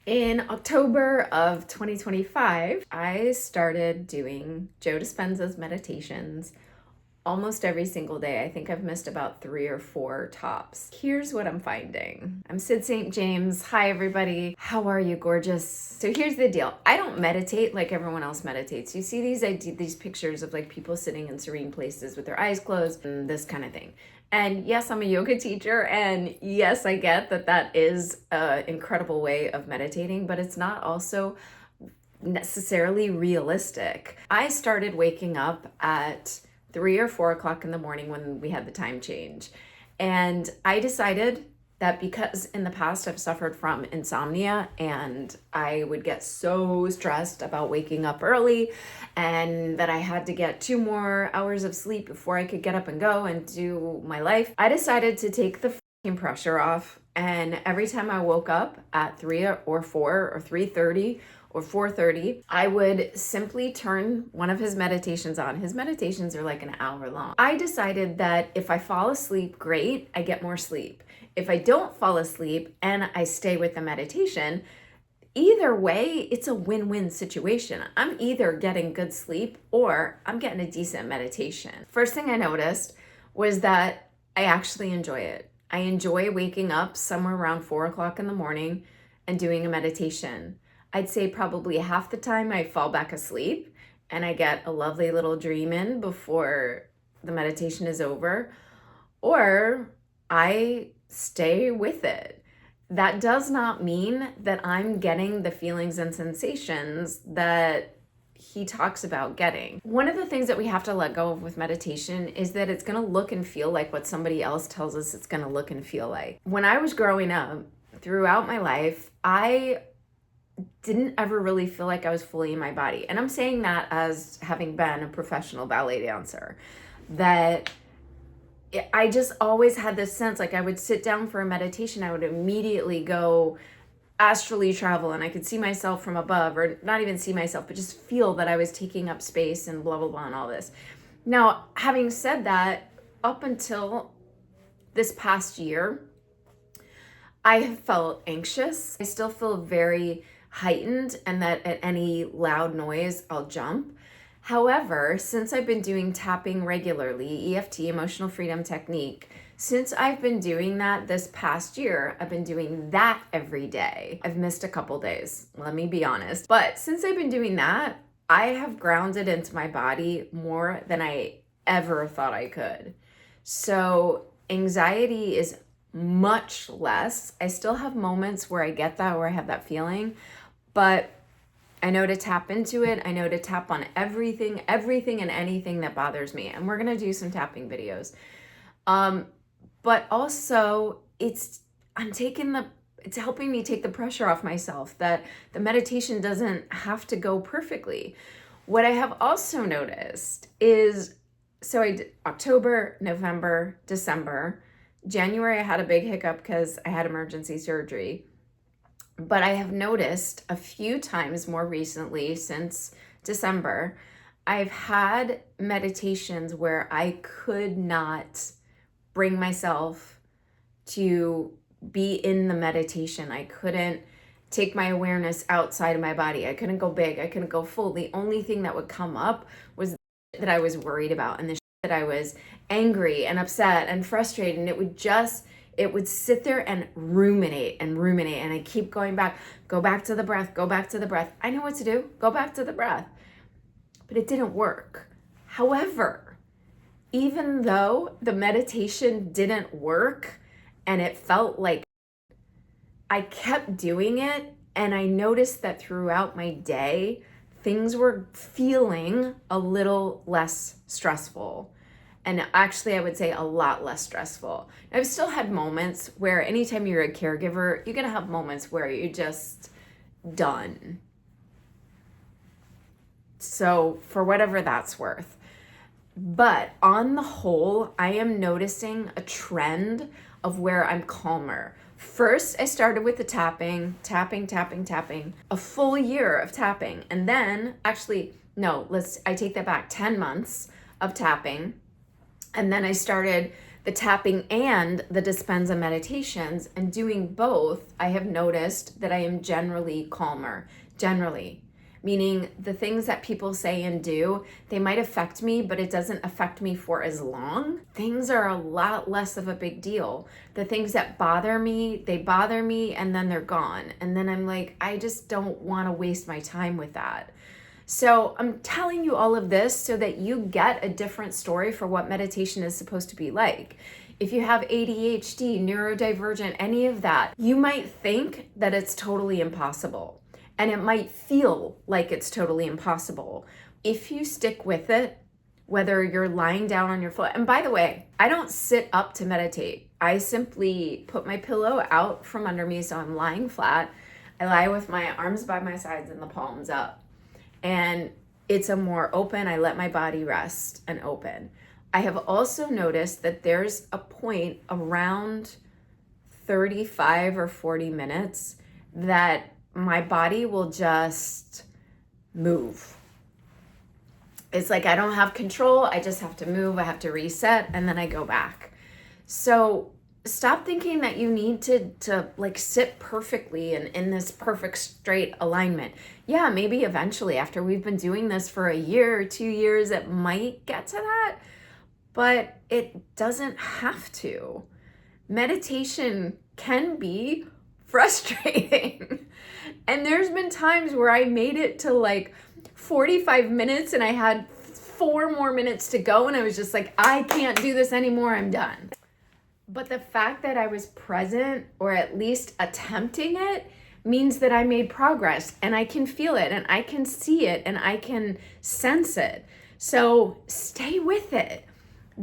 In October of 2025, I started doing Joe Dispenza's meditations almost every single day. I think I've missed about 3 or 4 tops. Here's what I'm finding. I'm Sid St. James. Hi, everybody. How are you, gorgeous? So here's the deal. I don't meditate like everyone else meditates. You see these pictures of like people sitting in serene places with their eyes closed and this kind of thing. And yes, I'm a yoga teacher, and yes, I get that that is an incredible way of meditating, but it's not also necessarily realistic. I started waking up at 3 or 4 o'clock in the morning when we had the time change. And I decided that because in the past I've suffered from insomnia and I would get so stressed about waking up early and that I had to get 2 more hours of sleep before I could get up and go and do my life, I decided to take the pressure off. And every time I woke up at 3 or 4 or 3:30 or 4:30, I would simply turn one of his meditations on. His meditations are like an hour long. I decided that if I fall asleep, great, I get more sleep. If I don't fall asleep and I stay with the meditation, either way, it's a win-win situation. I'm either getting good sleep or I'm getting a decent meditation. First thing I noticed was that I actually enjoy it. I enjoy waking up somewhere around 4 o'clock in the morning and doing a meditation. I'd say probably half the time I fall back asleep and I get a lovely little dream in before the meditation is over, or I stay with it. That does not mean that I'm getting the feelings and sensations that he talks about getting. One of the things that we have to let go of with meditation is that it's going to look and feel like what somebody else tells us it's going to look and feel like. When I was growing up, throughout my life, I didn't ever really feel like I was fully in my body. And I'm saying that as having been a professional ballet dancer, that I just always had this sense like I would sit down for a meditation, I would immediately go astrally travel and I could see myself from above, or not even see myself, but just feel that I was taking up space and blah, blah, blah, and all this. Now, having said that, up until this past year, I have felt anxious. I still feel very heightened, and that at any loud noise, I'll jump. However, since I've been doing tapping regularly, EFT, emotional freedom technique, since I've been doing that this past year, I've been doing that every day. I've missed a couple days, let me be honest. But since I've been doing that, I have grounded into my body more than I ever thought I could. So anxiety is much less. I still have moments where I get that, where I have that feeling, but I know to tap into it. I know to tap on everything and anything that bothers me. And we're going to do some tapping videos. But also it's helping me take the pressure off myself, that the meditation doesn't have to go perfectly. What I have also noticed is, so I did October, November, December. January, I had a big hiccup because I had emergency surgery. But I have noticed a few times more recently, since December, I've had meditations where I could not bring myself to be in the meditation. I couldn't take my awareness outside of my body. I couldn't go big. I couldn't go full. The only thing that would come up was that I was worried about and the that I was angry and upset and frustrated. And it would sit there and ruminate. And I keep going back, go back to the breath, go back to the breath. I know what to do, go back to the breath. But it didn't work. However, even though the meditation didn't work and it felt like, I kept doing it, and I noticed that throughout my day, things were feeling a little less stressful. And actually, I would say a lot less stressful. I've still had moments where anytime you're a caregiver, you're going to have moments where you're just done. So for whatever that's worth. But on the whole, I am noticing a trend of where I'm calmer. First, I started with the tapping, a full year of tapping. And then, actually, no, I take that back, 10 months of tapping. And then I started the tapping and the Dispenza meditations, and doing both, I have noticed that I am generally calmer. Generally. Meaning the things that people say and do, they might affect me, but it doesn't affect me for as long. Things are a lot less of a big deal. The things that bother me, they bother me and then they're gone. And then I'm like, I just don't want to waste my time with that. So I'm telling you all of this so that you get a different story for what meditation is supposed to be like. If you have ADHD, neurodivergent, any of that, you might think that it's totally impossible. And it might feel like it's totally impossible. If you stick with it, whether you're lying down on your floor, and by the way, I don't sit up to meditate. I simply put my pillow out from under me so I'm lying flat. I lie with my arms by my sides and the palms up. And it's a more open, I let my body rest and open. I have also noticed that there's a point around 35 or 40 minutes that my body will just move. It's like I don't have control. I just have to move. I have to reset and then I go back. So stop thinking that you need to like sit perfectly and in this perfect straight alignment. Yeah, maybe eventually after we've been doing this for a year or 2 years, it might get to that, but it doesn't have to. Meditation can be frustrating. And there's been times where I made it to like 45 minutes and I had 4 more minutes to go and I was just like, I can't do this anymore, I'm done. But the fact that I was present or at least attempting it means that I made progress and I can feel it and I can see it and I can sense it. So stay with it.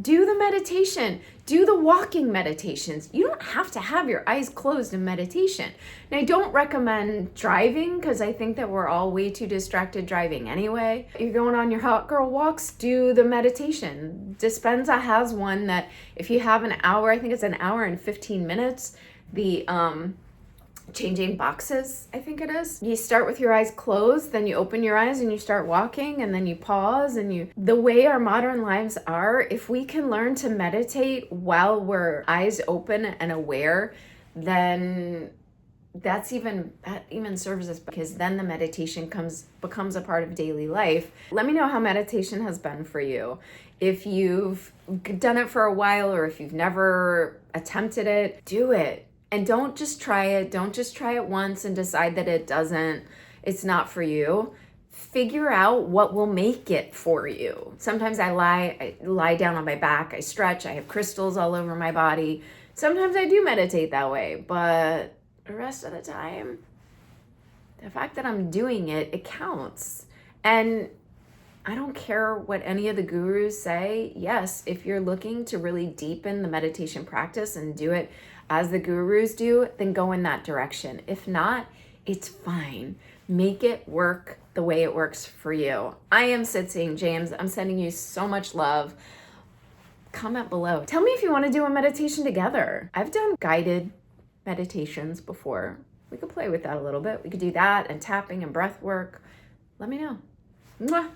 Do the meditation. Do the walking meditations. You don't have to have your eyes closed in meditation. Now, I don't recommend driving because I think that we're all way too distracted driving anyway. You're going on your hot girl walks, do the meditation. Dispenza has one that if you have an hour, I think it's an hour and 15 minutes, the changing boxes, I think it is. You start with your eyes closed, then you open your eyes and you start walking, and then you pause and the way our modern lives are, if we can learn to meditate while we're eyes open and aware, then that even serves us, because then the meditation becomes a part of daily life. Let me know how meditation has been for you. If you've done it for a while or if you've never attempted it, do it. And don't just try it. Don't just try it once and decide that it's not for you. Figure out what will make it for you. Sometimes I lie down on my back, I stretch, I have crystals all over my body. Sometimes I do meditate that way, but the rest of the time, the fact that I'm doing it, it counts. And I don't care what any of the gurus say. Yes, if you're looking to really deepen the meditation practice and do it as the gurus do, then go in that direction. If not, it's fine. Make it work the way it works for you. I am Sid St. James. I'm sending you so much love. Comment below. Tell me if you want to do a meditation together. I've done guided meditations before. We could play with that a little bit. We could do that and tapping and breath work. Let me know. Mwah.